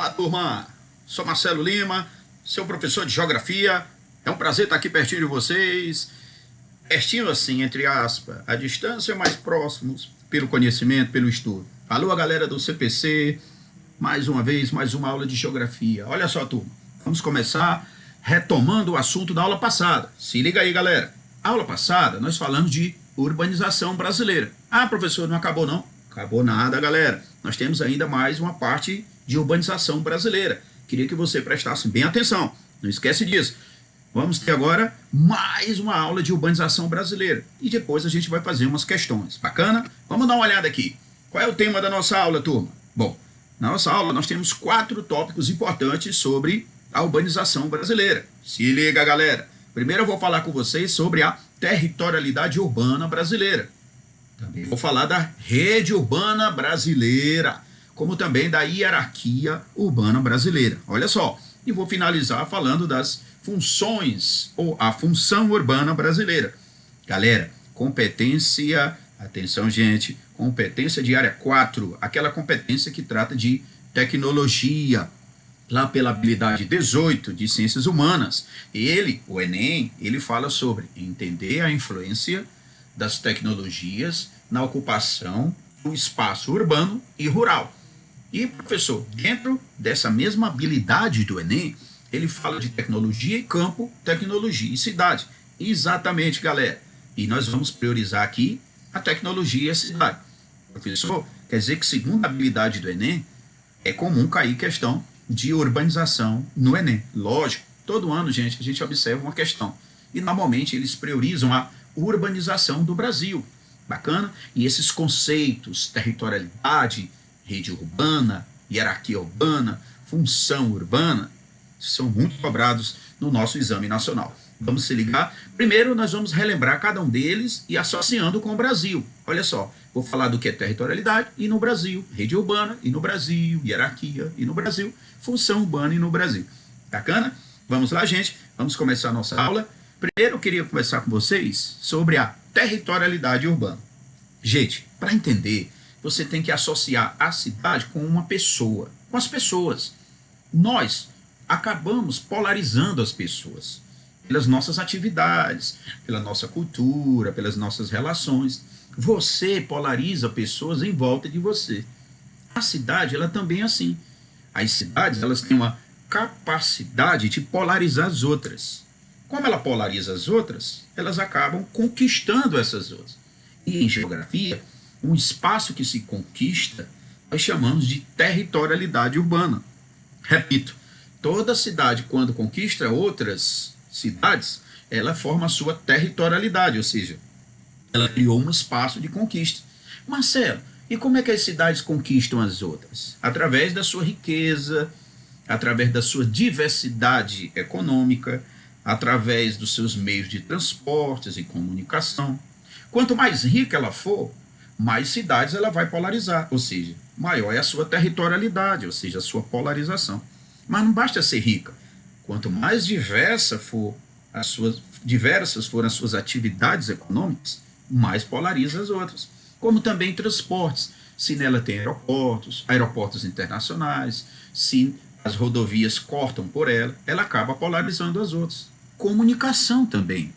Olá, turma. Sou Marcelo Lima, seu professor de Geografia. É um prazer estar aqui pertinho de vocês. Pertinho assim, entre aspas, a distância, mais próximos pelo conhecimento, pelo estudo. Alô, a galera do CPC. Mais uma vez, mais uma aula de Geografia. Olha só, turma. Vamos começar retomando o assunto da aula passada. Se liga aí, galera. Aula passada, nós falamos de urbanização brasileira. Ah, professor, não acabou não? Acabou nada, galera. Nós temos ainda mais uma parte de urbanização brasileira. Queria que você prestasse bem atenção. Não esquece disso. Vamos ter agora mais uma aula de urbanização brasileira. E depois a gente vai fazer umas questões. Bacana? Vamos dar uma olhada aqui. Qual é o tema da nossa aula, turma? Bom, na nossa aula nós temos 4 tópicos importantes sobre a urbanização brasileira. Se liga, galera. Primeiro eu vou falar com vocês sobre a territorialidade urbana brasileira. Também vou falar da rede urbana brasileira, como também da hierarquia urbana brasileira. Olha só, e vou finalizar falando das funções, ou a função urbana brasileira. Galera, competência, atenção gente, competência de área 4, aquela competência que trata de tecnologia, lá pela habilidade 18 de ciências humanas. Ele, o Enem, ele fala sobre entender a influência das tecnologias na ocupação do espaço urbano e rural. E, professor, dentro dessa mesma habilidade do Enem, ele fala de tecnologia e campo, tecnologia e cidade. Exatamente, galera. E nós vamos priorizar aqui a tecnologia e a cidade. Professor, quer dizer que, segundo a habilidade do Enem, é comum cair questão de urbanização no Enem. Lógico, todo ano, gente, a gente observa uma questão. E, normalmente, eles priorizam a urbanização do Brasil. Bacana? E esses conceitos, territorialidade, rede urbana, hierarquia urbana, função urbana, são muito cobrados no nosso exame nacional. Vamos se ligar? Primeiro, nós vamos relembrar cada um deles e associando com o Brasil. Olha só, vou falar do que é territorialidade e no Brasil, rede urbana e no Brasil, hierarquia e no Brasil, função urbana e no Brasil. Bacana? Vamos lá, gente. Vamos começar a nossa aula. Primeiro, eu queria conversar com vocês sobre a territorialidade urbana. Gente, para entender, você tem que associar a cidade com uma pessoa, com as pessoas. Nós acabamos polarizando as pessoas pelas nossas atividades, pela nossa cultura, pelas nossas relações. Você polariza pessoas em volta de você. A cidade, ela também é assim. As cidades, elas têm uma capacidade de polarizar as outras. Como ela polariza as outras, elas acabam conquistando essas outras. E em geografia, um espaço que se conquista, nós chamamos de territorialidade urbana. Repito, toda cidade, quando conquista outras cidades, ela forma a sua territorialidade, ou seja, ela criou um espaço de conquista. Marcelo, e como é que as cidades conquistam as outras? Através da sua riqueza, através da sua diversidade econômica, através dos seus meios de transportes e comunicação. Quanto mais rica ela for, mais cidades ela vai polarizar, ou seja, maior é a sua territorialidade, ou seja, a sua polarização. Mas não basta ser rica. Quanto mais diversas forem as suas atividades econômicas, mais polariza as outras. Como também transportes. Se nela tem aeroportos, aeroportos internacionais, se as rodovias cortam por ela, ela acaba polarizando as outras. Comunicação também.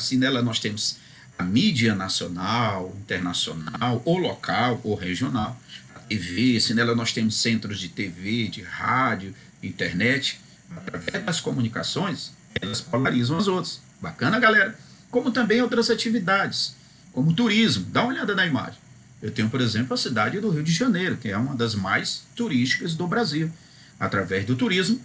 Se nela nós temos a mídia nacional, internacional, ou local, ou regional, a TV, se nela nós temos centros de TV, de rádio, internet, através das comunicações, elas polarizam as outras. Bacana, galera? Como também outras atividades, como turismo. Dá uma olhada na imagem. Eu tenho, por exemplo, a cidade do Rio de Janeiro, que é uma das mais turísticas do Brasil. Através do turismo,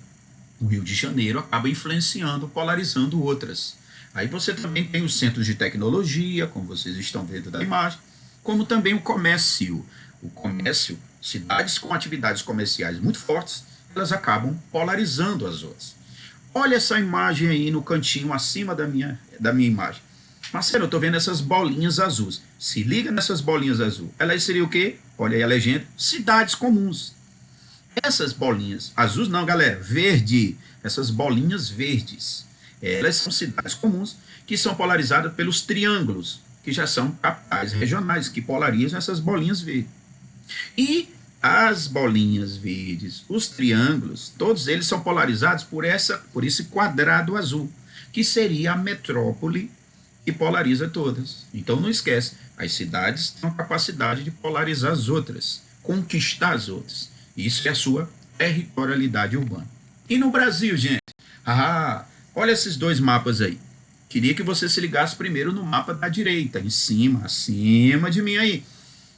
o Rio de Janeiro acaba influenciando, polarizando outras. Aí você também tem os centros de tecnologia, como vocês estão vendo da imagem, como também o comércio. O comércio, cidades com atividades comerciais muito fortes, elas acabam polarizando as outras. Olha essa imagem aí no cantinho acima da minha imagem. Marcelo, eu estou vendo essas bolinhas azuis. Se liga nessas bolinhas azuis. Elas seriam o quê? Olha aí a legenda. Cidades comuns. Essas bolinhas azuis não, galera, verde. Essas bolinhas verdes. Elas são cidades comuns que são polarizadas pelos triângulos, que já são capitais regionais, que polarizam essas bolinhas verdes. E as bolinhas verdes, os triângulos, todos eles são polarizados por esse quadrado azul, que seria a metrópole que polariza todas. Então não esquece, as cidades têm a capacidade de polarizar as outras, conquistar as outras. Isso é a sua territorialidade urbana. E no Brasil, gente? Olha esses dois mapas aí. Queria que você se ligasse primeiro no mapa da direita, em cima, acima de mim aí.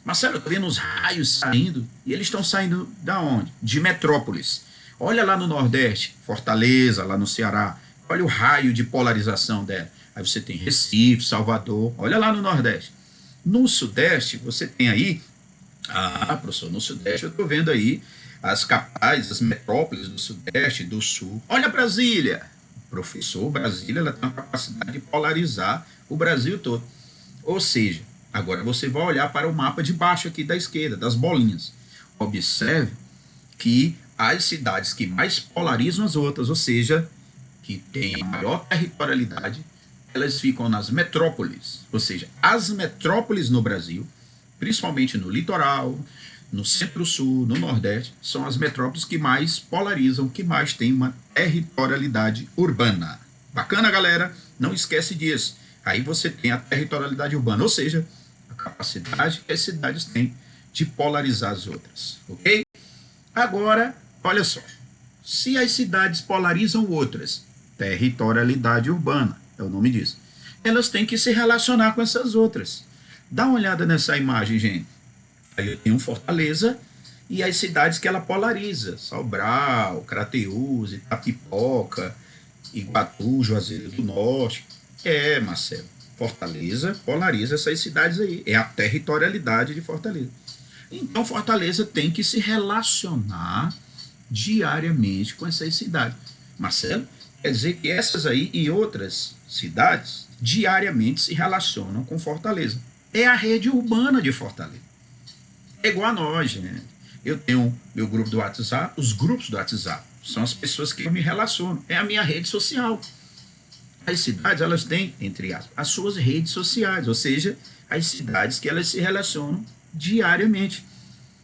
Marcelo, eu estou vendo os raios saindo, e eles estão saindo da onde? De metrópoles. Olha lá no Nordeste, Fortaleza, lá no Ceará. Olha o raio de polarização dela. Aí você tem Recife, Salvador. Olha lá no Nordeste. No Sudeste, você tem aí... professor, no Sudeste eu estou vendo aí as capitais, as metrópoles do Sudeste, do Sul. Olha Brasília. Professor, Brasília ela tem a capacidade de polarizar o Brasil todo. Ou seja, agora você vai olhar para o mapa de baixo aqui da esquerda, das bolinhas. Observe que as cidades que mais polarizam as outras, ou seja, que têm a maior territorialidade, elas ficam nas metrópoles. Ou seja, as metrópoles no Brasil, principalmente no litoral, no centro-sul, no nordeste, são as metrópoles que mais polarizam, que mais têm uma territorialidade urbana. Bacana, galera? Não esquece disso. Aí você tem a territorialidade urbana, ou seja, a capacidade que as cidades têm de polarizar as outras. Ok? Agora, olha só. Se as cidades polarizam outras, territorialidade urbana, é o nome disso, elas têm que se relacionar com essas outras. Dá uma olhada nessa imagem, gente. Aí eu tenho Fortaleza e as cidades que ela polariza. Sobral, Crateús, Itapipoca, Iguatu, Juazeiro do Norte. Marcelo, Fortaleza polariza essas cidades aí. É a territorialidade de Fortaleza. Então Fortaleza tem que se relacionar diariamente com essas cidades. Marcelo, quer dizer que essas aí e outras cidades diariamente se relacionam com Fortaleza. É a rede urbana de Fortaleza. É igual a nós, gente. Eu tenho meu grupo do WhatsApp, os grupos do WhatsApp são as pessoas que eu me relaciono. É a minha rede social. As cidades, elas têm, entre aspas, as suas redes sociais, ou seja, as cidades que elas se relacionam diariamente.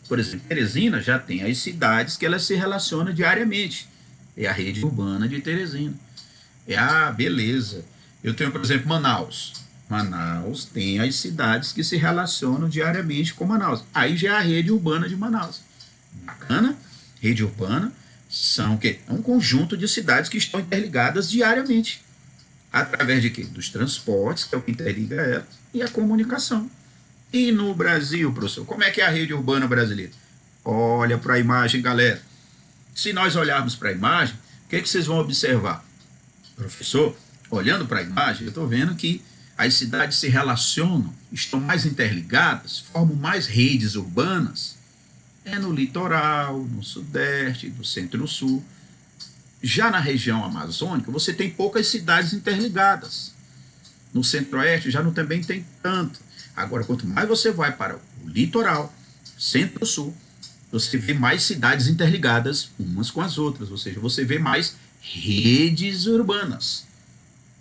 Por exemplo, Teresina já tem as cidades que elas se relacionam diariamente. É a rede urbana de Teresina. Beleza. Eu tenho, por exemplo, Manaus. Manaus tem as cidades que se relacionam diariamente com Manaus. Aí já é a rede urbana de Manaus. Bacana? Rede urbana são o quê? É um conjunto de cidades que estão interligadas diariamente. Através de quê? Dos transportes, que é o que interliga elas, e a comunicação. E no Brasil, professor, como é que é a rede urbana brasileira? Olha para a imagem, galera. Se nós olharmos para a imagem, o que vocês vão observar? Professor, olhando para a imagem, eu estou vendo que as cidades se relacionam, estão mais interligadas, formam mais redes urbanas. É no litoral, no sudeste, no centro-sul. Já na região amazônica, você tem poucas cidades interligadas. No centro-oeste já não também tem tanto. Agora, quanto mais você vai para o litoral, centro-sul, você vê mais cidades interligadas umas com as outras, ou seja, você vê mais redes urbanas.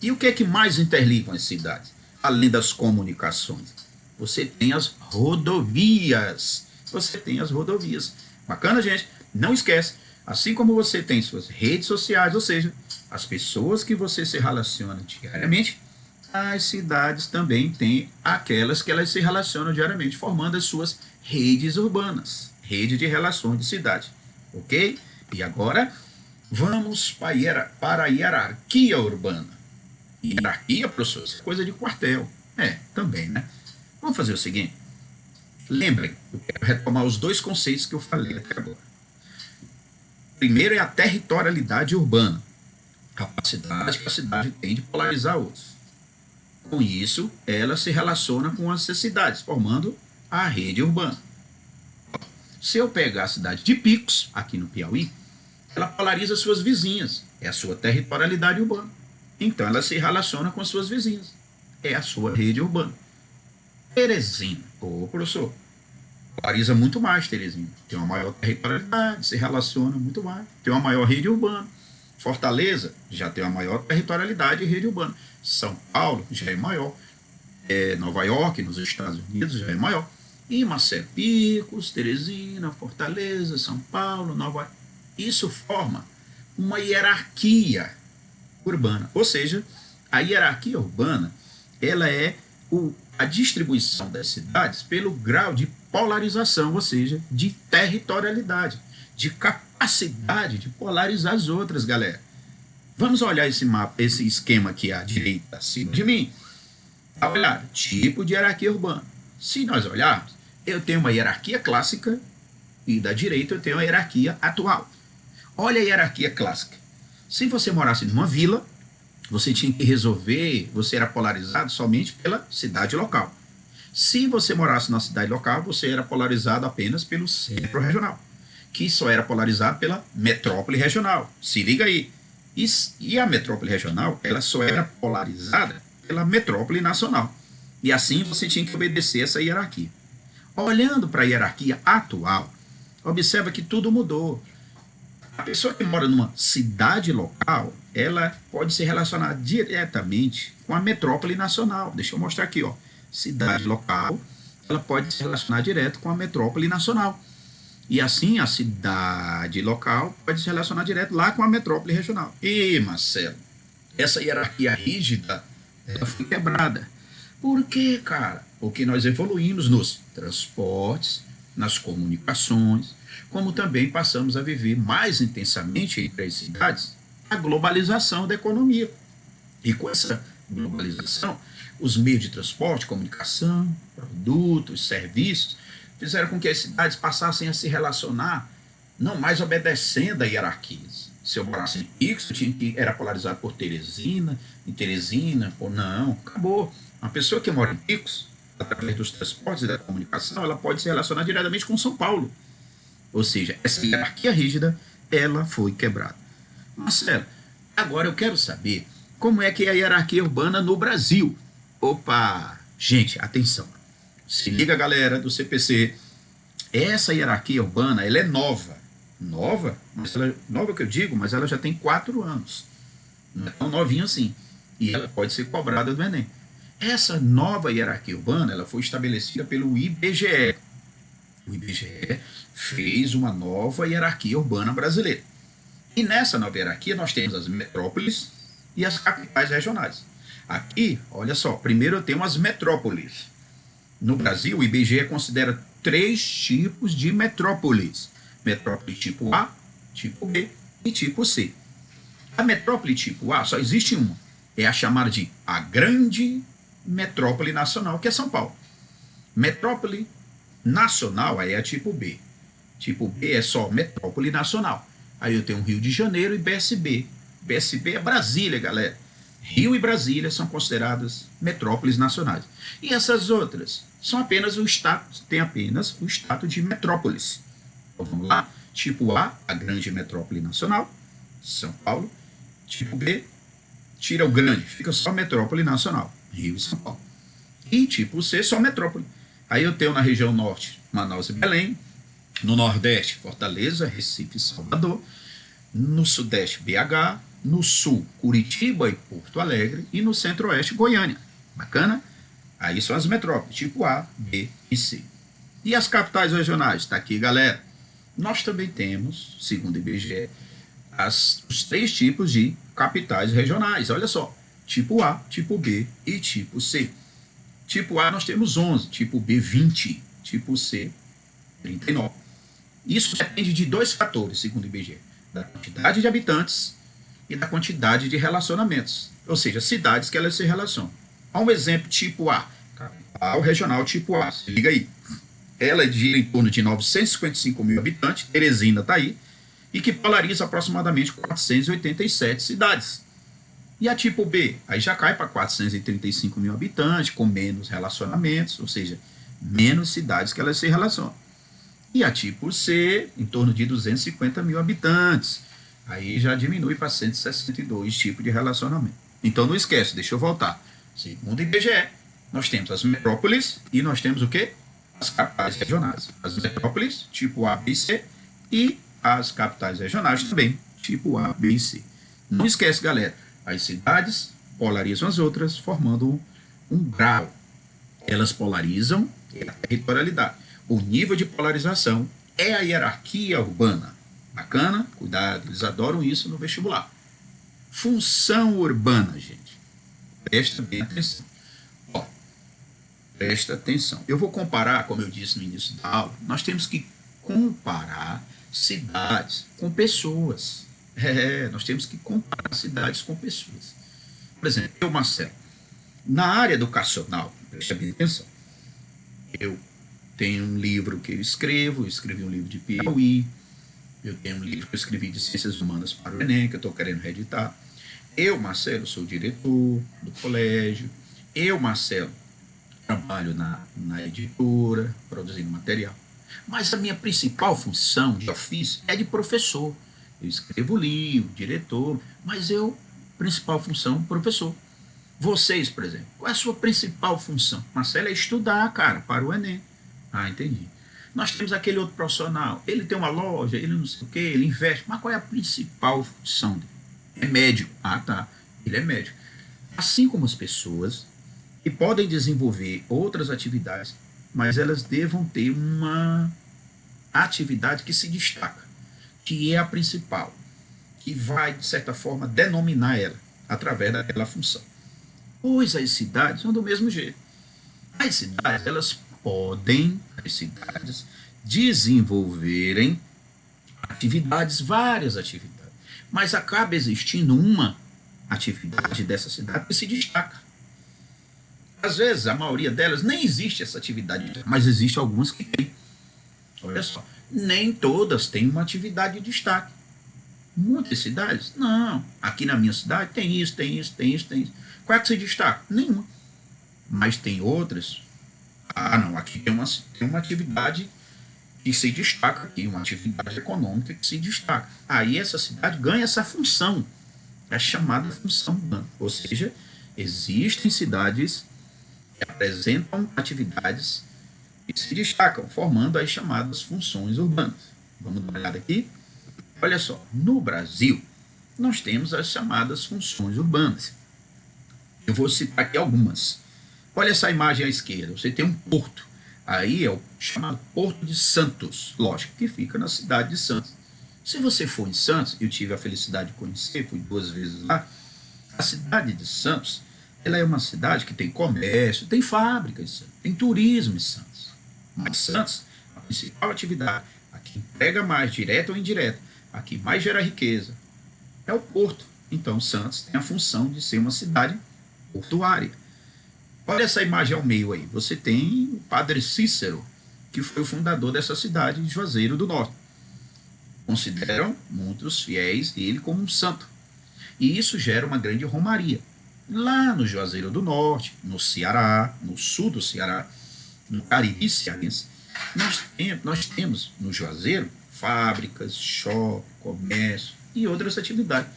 E o que é que mais interligam as cidades? Além das comunicações, você tem as rodovias. Você tem as rodovias. Bacana, gente? Não esquece, assim como você tem suas redes sociais, ou seja, as pessoas que você se relaciona diariamente, as cidades também têm aquelas que elas se relacionam diariamente, formando as suas redes urbanas, rede de relações de cidade, ok? E agora, vamos para a hierarquia urbana. Hierarquia, professor, isso é coisa de quartel. Também, né? Vamos fazer o seguinte. Lembrem, eu quero retomar os dois conceitos que eu falei até agora. Primeiro é a territorialidade urbana. Capacidade que a cidade tem de polarizar outros. Com isso, ela se relaciona com as cidades, formando a rede urbana. Se eu pegar a cidade de Picos, aqui no Piauí, ela polariza suas vizinhas. É a sua territorialidade urbana. Então, ela se relaciona com as suas vizinhas. É a sua rede urbana. Teresina. Professor, polariza muito mais Teresina. Tem uma maior territorialidade, se relaciona muito mais. Tem uma maior rede urbana. Fortaleza já tem uma maior territorialidade e rede urbana. São Paulo já é maior. Nova York, nos Estados Unidos, já é maior. E Marcelo, Picos, Teresina, Fortaleza, São Paulo, Nova... Isso forma uma hierarquia urbana. Ou seja, a hierarquia urbana, ela é a distribuição das cidades pelo grau de polarização, ou seja, de territorialidade, de capacidade de polarizar as outras, galera. Vamos olhar esse mapa, esse esquema aqui à direita, acima de mim. Olhar, tipo de hierarquia urbana. Se nós olharmos, eu tenho uma hierarquia clássica e da direita eu tenho a hierarquia atual. Olha a hierarquia clássica. Se você morasse numa vila, você tinha que resolver, você era polarizado somente pela cidade local. Se você morasse na cidade local, você era polarizado apenas pelo centro regional, que só era polarizado pela metrópole regional. Se liga aí. E a metrópole regional, ela só era polarizada pela metrópole nacional. E assim você tinha que obedecer essa hierarquia. Olhando para a hierarquia atual, observa que tudo mudou. A pessoa que mora numa cidade local, ela pode se relacionar diretamente com a metrópole nacional. Deixa eu mostrar aqui, ó. Cidade local, ela pode se relacionar direto com a metrópole nacional. E assim a cidade local pode se relacionar direto lá com a metrópole regional. E, Marcelo, essa hierarquia rígida, ela foi quebrada. Por quê, cara? Porque nós evoluímos nos transportes, nas comunicações, como também passamos a viver mais intensamente entre as cidades a globalização da economia. E com essa globalização, os meios de transporte, comunicação, produtos, serviços, fizeram com que as cidades passassem a se relacionar não mais obedecendo a hierarquias. Se eu morasse em Pix, eu tinha que era polarizado por Teresina, em Teresina, por não, acabou. Uma pessoa que mora em Picos, através dos transportes e da comunicação, ela pode se relacionar diretamente com São Paulo. Ou seja, essa hierarquia rígida, ela foi quebrada. Marcelo, agora eu quero saber como é que é a hierarquia urbana no Brasil. Opa! Gente, atenção. Se liga, galera do CPC. Essa hierarquia urbana, ela é nova. Nova? Mas ela, nova que eu digo, mas ela já tem 4 anos. Não é tão novinha assim. E ela pode ser cobrada do Enem. Essa nova hierarquia urbana, ela foi estabelecida pelo IBGE. O IBGE fez uma nova hierarquia urbana brasileira. E nessa nova hierarquia nós temos as metrópoles e as capitais regionais. Aqui, olha só, primeiro eu tenho as metrópoles. No Brasil, o IBGE considera 3 tipos de metrópoles. Metrópole tipo A, tipo B e tipo C. A metrópole tipo A só existe uma. É a chamada de a grande metrópole nacional, que é São Paulo. Metrópole nacional aí é a tipo B. Tipo B é só metrópole nacional. Aí eu tenho Rio de Janeiro e BSB. BSB é Brasília, galera. Rio e Brasília são consideradas metrópoles nacionais. E essas outras são apenas o status, tem apenas o status de metrópoles. Então vamos lá. Tipo A, a grande metrópole nacional, São Paulo. Tipo B, tira o grande, fica só metrópole nacional, Rio e São Paulo. E tipo C, só metrópole. Aí eu tenho na região norte, Manaus e Belém. No nordeste, Fortaleza, Recife e Salvador. No sudeste, BH. No sul, Curitiba e Porto Alegre. E no centro-oeste, Goiânia. Bacana? Aí são as metrópoles, tipo A, B e C. E as capitais regionais? Está aqui, galera. Nós também temos, segundo o IBGE, os 3 tipos de capitais regionais. Olha só, tipo A, tipo B e tipo C. Tipo A nós temos 11, tipo B 20, tipo C 39. Isso depende de 2 fatores, segundo o IBGE, da quantidade de habitantes e da quantidade de relacionamentos, ou seja, cidades que elas se relacionam. Há um exemplo tipo A, capital regional tipo A, se liga aí. Ela gira em torno de 955 mil habitantes, Teresina está aí, e que polariza aproximadamente 487 cidades. E a tipo B, aí já cai para 435 mil habitantes, com menos relacionamentos, ou seja, menos cidades que elas se relacionam. E a tipo C, em torno de 250 mil habitantes, aí já diminui para 162 tipos de relacionamento. Então não esquece, deixa eu voltar. Segundo o IBGE, nós temos as metrópoles e nós temos o quê? As capitais regionais. As metrópoles, tipo A, B e C, e as capitais regionais também, tipo A, B e C. Não esquece, galera, as cidades polarizam as outras, formando um grau. Elas polarizam é a territorialidade. O nível de polarização é a hierarquia urbana. Bacana? Cuidado, eles adoram isso no vestibular. Função urbana, gente. Presta bem atenção. Ó, presta atenção. Eu vou comparar, como eu disse no início da aula, nós temos que comparar cidades com pessoas. Nós temos que comparar cidades com pessoas. Por exemplo, eu, Marcelo, na área educacional, presta bem atenção, eu tenho um livro que eu escrevi um livro de Piauí, eu tenho um livro que eu escrevi de Ciências Humanas para o Enem, que eu estou querendo reeditar. Eu, Marcelo, sou diretor do colégio. Eu, Marcelo, trabalho na editora, produzindo material. Mas a minha principal função de ofício é de professor. Eu escrevo livro, diretor, mas principal função, professor. Vocês, por exemplo, qual é a sua principal função? Marcelo, é estudar, cara, para o Enem. Ah, entendi. Nós temos aquele outro profissional, ele tem uma loja, ele não sei o quê, ele investe, mas qual é a principal função dele? É médico. Ah, tá, ele é médico. Assim como as pessoas que podem desenvolver outras atividades, mas elas devam ter uma atividade que se destaca, que é a principal, que vai, de certa forma, denominar ela através daquela função. Pois as cidades são do mesmo jeito. As cidades, elas podem, desenvolverem atividades, várias atividades, mas acaba existindo uma atividade dessa cidade que se destaca. Às vezes, a maioria delas nem existe essa atividade, mas existe algumas que têm. Olha só, nem todas têm uma atividade de destaque. Muitas cidades, não. Aqui na minha cidade tem isso, tem isso, tem isso, tem isso. Qual é que se destaca? Nenhuma. Mas tem outras. Ah, não, aqui tem uma atividade que se destaca aqui, uma atividade econômica que se destaca. Aí essa cidade ganha essa função, é a chamada função urbana. Ou seja, existem cidades que apresentam atividades que se destacam, formando as chamadas funções urbanas. Vamos dar uma olhada aqui? Olha só, no Brasil, nós temos as chamadas funções urbanas. Eu vou citar aqui algumas. Olha essa imagem à esquerda, você tem um porto. Aí é o chamado Porto de Santos, lógico, que fica na cidade de Santos. Se você for em Santos, eu tive a felicidade de conhecer, fui 2 vezes lá, a cidade de Santos, ela é uma cidade que tem comércio, tem fábricas, tem turismo em Santos. Mas Santos, a principal atividade, a que emprega mais, direta ou indireta, a que mais gera riqueza, é o porto. Então Santos tem a função de ser uma cidade portuária. Olha essa imagem ao meio aí. Você tem o Padre Cícero, que foi o fundador dessa cidade de Juazeiro do Norte. Consideram muitos fiéis dele como um santo. E isso gera uma grande romaria. Lá no Juazeiro do Norte, no Ceará, no sul do Ceará, no Cariri cearense, nós temos no Juazeiro fábricas, shopping, comércio e outras atividades.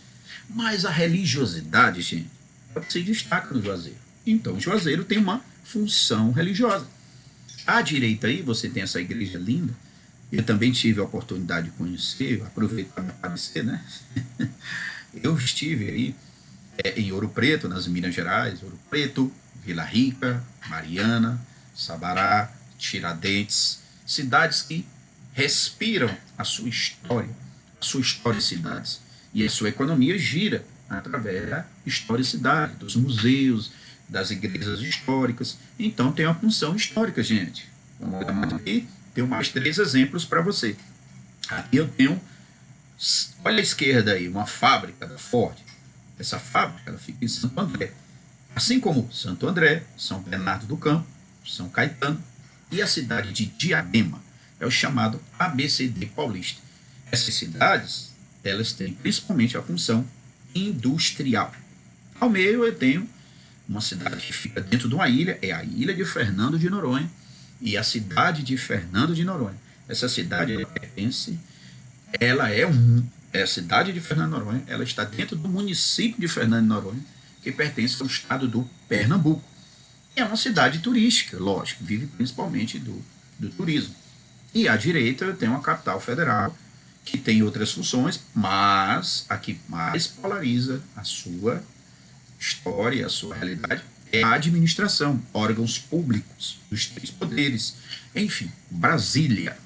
Mas a religiosidade, gente, se destaca no Juazeiro. Então, o Juazeiro tem uma função religiosa. À direita aí, você tem essa igreja linda. Eu também tive a oportunidade de conhecer, aproveito para me aparecer, né? Eu estive aí em Ouro Preto, nas Minas Gerais, Ouro Preto, Vila Rica, Mariana, Sabará, Tiradentes, cidades que respiram a sua história e cidades. E a sua economia gira através da historicidade, dos museus, das igrejas históricas. Então tem uma função histórica, gente. Vamos olhar aqui, tenho mais 3 exemplos para você. Aqui eu tenho, olha à esquerda aí, uma fábrica da Ford. Essa fábrica ela fica em Santo André. Assim como Santo André, São Bernardo do Campo, São Caetano e a cidade de Diadema. É o chamado ABCD paulista. Essas cidades, elas têm principalmente a função industrial. Ao meio eu tenho uma cidade que fica dentro de uma ilha, é a ilha de Fernando de Noronha, e a cidade de Fernando de Noronha. Essa cidade pertence, a cidade de Fernando de Noronha, ela está dentro do município de Fernando de Noronha, que pertence ao estado do Pernambuco. É uma cidade turística, lógico, vive principalmente do turismo. E à direita eu tenho a capital federal, que tem outras funções, mas a que mais polariza a sua história, a sua realidade, é a administração, órgãos públicos, dos três poderes. Enfim, Brasília.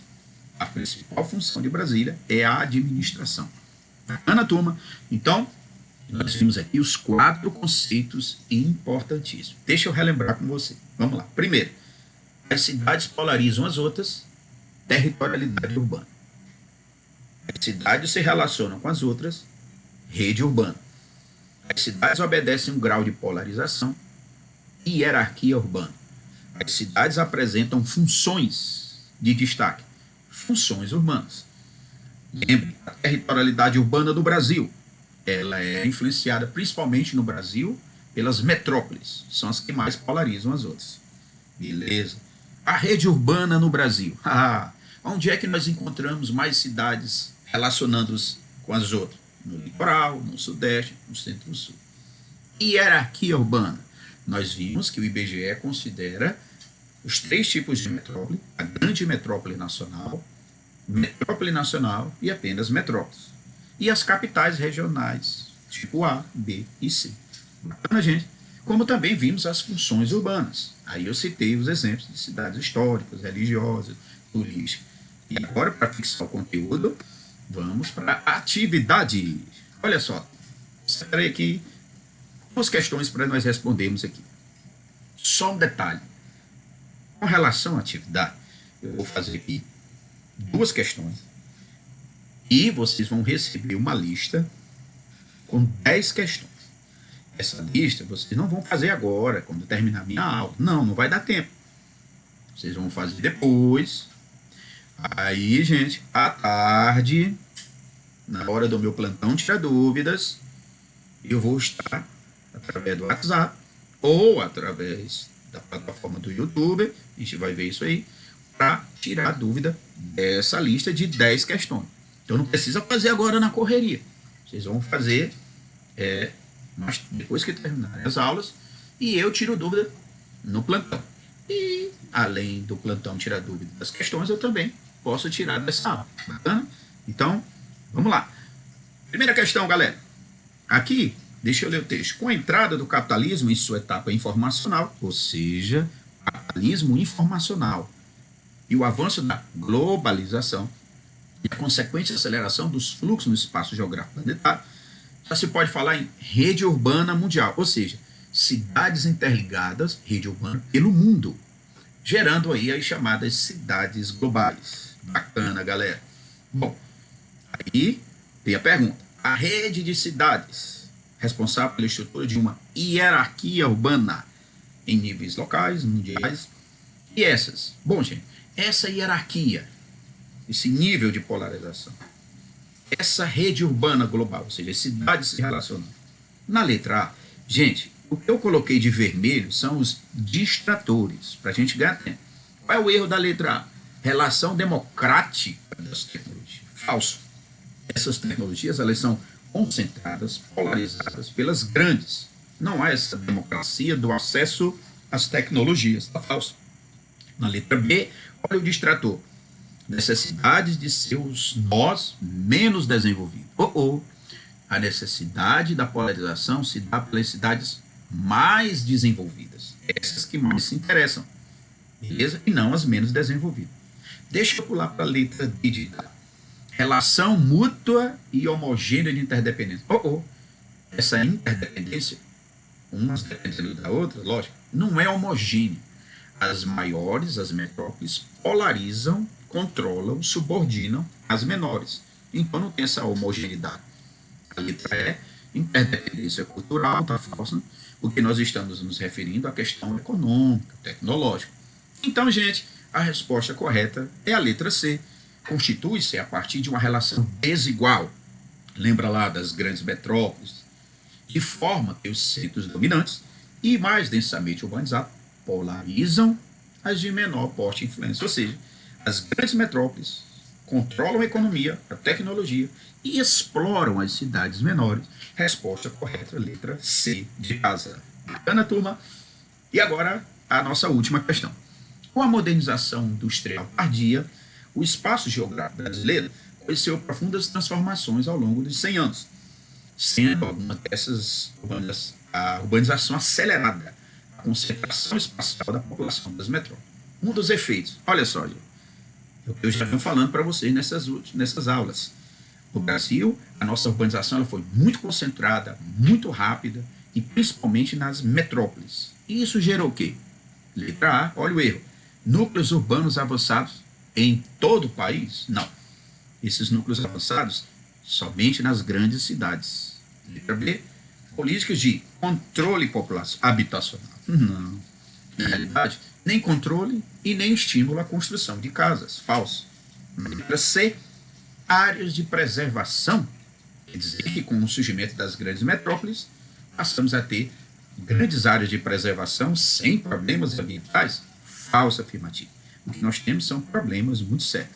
A principal função de Brasília é a administração. Bacana, turma? Então, nós vimos aqui os 4 conceitos importantíssimos. Deixa eu relembrar com você. Vamos lá. Primeiro, as cidades polarizam as outras, territorialidade urbana. As cidades se relacionam com as outras, rede urbana. As cidades obedecem um grau de polarização, hierarquia urbana. As cidades apresentam funções de destaque, funções urbanas. Lembre, a territorialidade urbana do Brasil, ela é influenciada principalmente no Brasil pelas metrópoles, são as que mais polarizam as outras. Beleza. A rede urbana no Brasil. Onde é que nós encontramos mais cidades relacionando-se com as outras? No litoral, no sudeste, no centro-sul. Hierarquia urbana. Nós vimos que o IBGE considera os 3 tipos de metrópole: a grande metrópole nacional e apenas metrópoles. E as capitais regionais, tipo A, B e C. Bacana, gente? Como também vimos as funções urbanas. Aí eu citei os exemplos de cidades históricas, religiosas, turísticas. E agora, para fixar o conteúdo, vamos para a atividade. Olha só, separei aqui 2 questões para nós respondermos aqui. Só um detalhe. Com relação à atividade, eu vou fazer aqui 2 questões. E vocês vão receber uma lista com 10 questões. Essa lista vocês não vão fazer agora, quando terminar a minha aula. Não vai dar tempo. Vocês vão fazer depois. Aí, gente, à tarde, na hora do meu plantão Tira Dúvidas, eu vou estar através do WhatsApp ou através da plataforma do YouTube, a gente vai ver isso aí, para tirar a dúvida dessa lista de 10 questões. Então não precisa fazer agora na correria. Vocês vão fazer mas depois que terminarem as aulas, e eu tiro dúvida no plantão. E além do plantão tirar dúvida das questões, eu também posso tirar dessa aula. Bacana? Então, vamos lá. Primeira questão, galera. Aqui, deixa eu ler o texto. Com a entrada do capitalismo em sua etapa informacional, ou seja, capitalismo informacional, e o avanço da globalização e a consequente aceleração dos fluxos no espaço geográfico planetário, já se pode falar em rede urbana mundial, ou seja, cidades interligadas, rede urbana, pelo mundo, gerando aí as chamadas cidades globais. Bacana, galera. Bom, aí tem a pergunta. A rede de cidades responsável pela estrutura de uma hierarquia urbana em níveis locais, mundiais, e essas? Bom, gente, essa hierarquia, esse nível de polarização, essa rede urbana global, ou seja, as cidades se relacionam. Na letra A, gente, o que eu coloquei de vermelho são os distratores, para a gente ganhar tempo. Qual é o erro da letra A? Relação democrática das tecnologias. Falso. Essas tecnologias, elas são concentradas, polarizadas pelas grandes. Não há essa democracia do acesso às tecnologias. Está falso. Na letra B, olha o distrator. Necessidades de seus nós menos desenvolvidos. A necessidade da polarização se dá pelas cidades mais desenvolvidas. Essas que mais se interessam. Beleza? E não as menos desenvolvidas. Deixa eu pular para a letra D de dado. Relação mútua e homogênea de interdependência. Essa interdependência, umas dependendo da outra, lógico, não é homogênea. As maiores, as metrópoles, polarizam, controlam, subordinam as menores. Então não tem essa homogeneidade. A letra E, interdependência cultural, tá falsa, porque nós estamos nos referindo à questão econômica, tecnológica. Então, gente, a resposta correta é a letra C. Constitui-se a partir de uma relação desigual. Lembra lá das grandes metrópoles? De forma que os centros dominantes e mais densamente urbanizados polarizam as de menor porte e influência. Ou seja, as grandes metrópoles controlam a economia, a tecnologia e exploram as cidades menores. Resposta correta, letra C de casa. Bacana, turma? E agora, a nossa última questão. Com a modernização industrial tardia, o espaço geográfico brasileiro conheceu profundas transformações ao longo de 100 anos, sendo alguma dessas a urbanização acelerada, concentração espacial da população das metrópoles. Um dos efeitos, olha só, eu já venho falando para vocês nessas aulas. No Brasil, a nossa urbanização ela foi muito concentrada, muito rápida, e principalmente nas metrópoles. E isso gerou o quê? Letra A, olha o erro. Núcleos urbanos avançados em todo o país? Não. Esses núcleos avançados somente nas grandes cidades. Letra B, políticas de controle habitacional. Não. Na realidade, nem controle e nem estímulo à construção de casas. Falso. Letra C, áreas de preservação. Quer dizer que com o surgimento das grandes metrópoles, passamos a ter grandes áreas de preservação sem problemas ambientais? Falso afirmativo. O que nós temos são problemas muito sérios.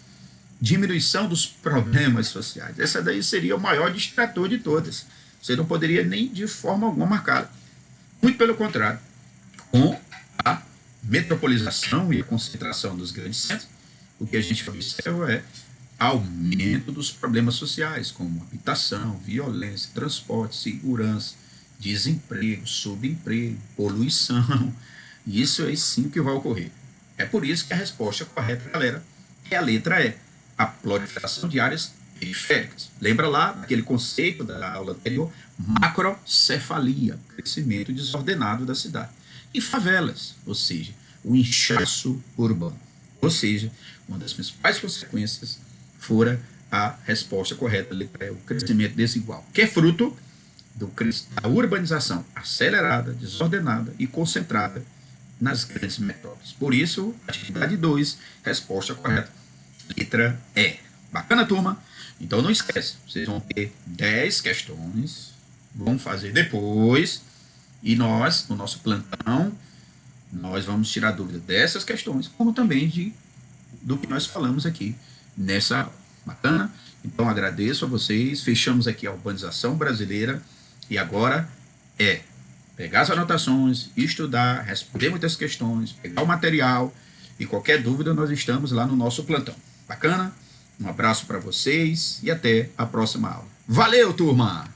Diminuição dos problemas sociais. Essa daí seria o maior distrator de todas. Você não poderia nem de forma alguma marcá-la. Muito pelo contrário. Com a metropolização e a concentração dos grandes centros, o que a gente observa é aumento dos problemas sociais, como habitação, violência, transporte, segurança, desemprego, subemprego, poluição. Isso é sim que vai ocorrer. É por isso que a resposta correta, galera, é a letra E, a proliferação de áreas periféricas. Lembra lá daquele conceito da aula anterior? Macrocefalia, crescimento desordenado da cidade. E favelas, ou seja, o inchaço urbano. Ou seja, uma das principais consequências fora a resposta correta, a letra E, o crescimento desigual, que é fruto da urbanização acelerada, desordenada e concentrada nas grandes metrópoles. Por isso, atividade 2, resposta correta, letra E. Bacana, turma? Então não esquece, vocês vão ter 10 questões, vão fazer depois, e nós, no nosso plantão, nós vamos tirar dúvida dessas questões, como também do que nós falamos aqui nessa aula. Bacana? Então agradeço a vocês, fechamos aqui a urbanização brasileira, e agora é pegar as anotações, estudar, responder muitas questões, pegar o material, e qualquer dúvida nós estamos lá no nosso plantão. Bacana? Um abraço para vocês e até a próxima aula. Valeu, turma!